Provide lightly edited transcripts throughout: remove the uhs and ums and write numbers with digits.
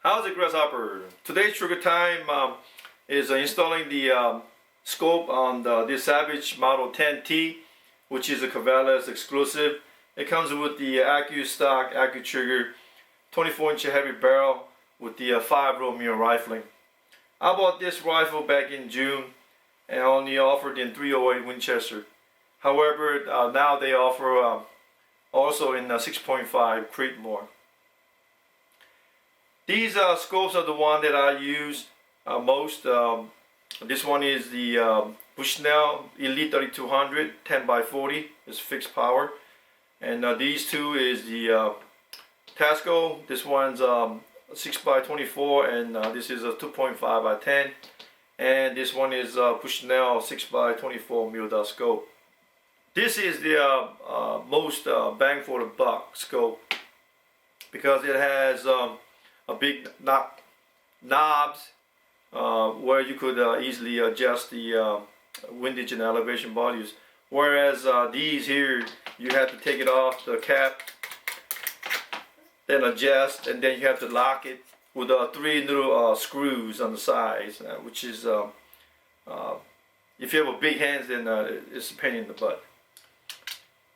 Howzit, GrassHopper? Today's trigger time is installing the scope on this Savage Model 10T, which is a Cabela's exclusive. It comes with the accustock, accutrigger, 24-inch heavy barrel with the 5-row mirror rifling. I bought this rifle back in June and only offered in .308 Winchester. However, now they offer also in 6.5 Creedmoor. These scopes are the one that I use most. This one is the Bushnell Elite 3200 10x40. It's fixed power. And these two is the Tasco. This one's 6x24 and this is a 2.5x10. And this one is Bushnell 6x24 mirror scope. This is the most bang for the buck scope because it has a big knobs where you could easily adjust the windage and elevation values. Whereas these here, you have to take it off the cap, then adjust, and then you have to lock it with 3 little screws on the sides, which is, if you have a big hands, then it's a pain in the butt.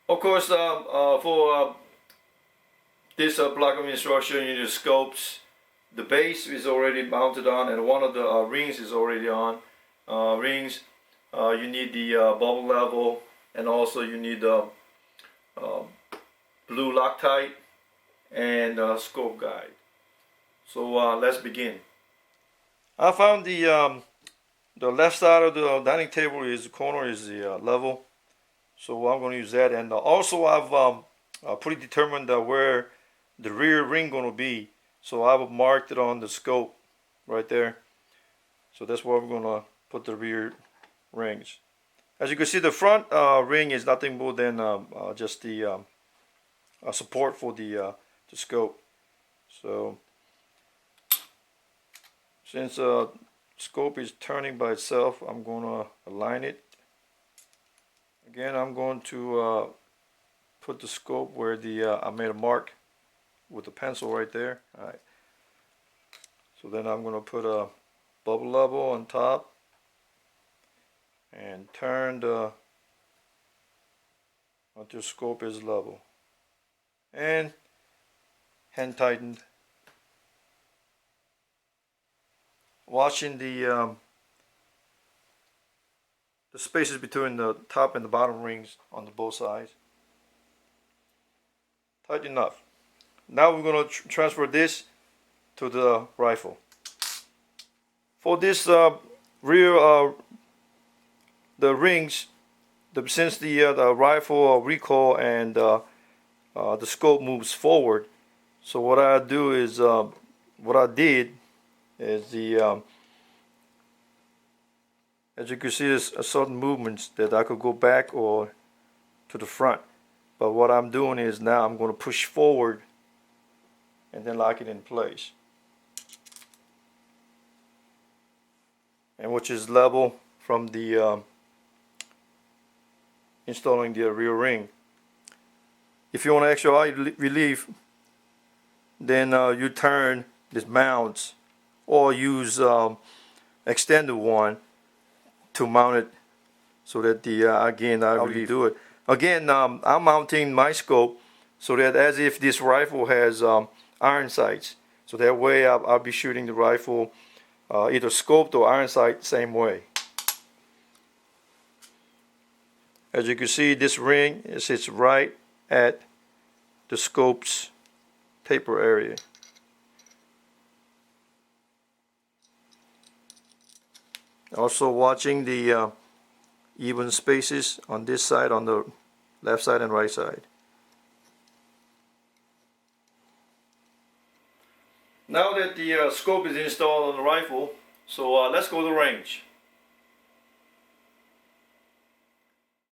Of course, for this block of instruction, you need scopes. The base is already mounted on, and one of the rings is already on. Rings. You need the bubble level, and also you need the blue Loctite and scope guide. So let's begin. I found the left side of the dining table is the corner is the level, so I'm going to use that. And also I've pretty determined where the rear ring going to be. So I've marked it on the scope right there. So that's where we're going to put the rear rings. As you can see, the front ring is nothing more than just the support for the scope. So since the scope is turning by itself, I'm going to align it. Again, I'm going to put the scope where I made a mark with the pencil right there. Alright. So then I'm going to put a bubble level on top and turn until the scope is level. And hand tightened. Watching the spaces between the top and the bottom rings on both sides. Tight enough. Now we're going to transfer this to the rifle. For this rear, the rings, since the rifle recoil and the scope moves forward, so what I do is, what I did is as you can see, there's certain movements that I could go back or to the front. But what I'm doing is now I'm going to push forward and then lock it in place, and which is level from the installing the rear ring. If you want extra relief, then you turn this mounts or use extended one to mount it so that the again I really do it. Again, I'm mounting my scope so that as if this rifle has iron sights, so that way I'll be shooting the rifle either scoped or iron sight same way. As you can see, this ring sits right at the scope's taper area. Also watching the even spaces on this side, on the left side and right side. Now that the scope is installed on the rifle, so let's go to the range.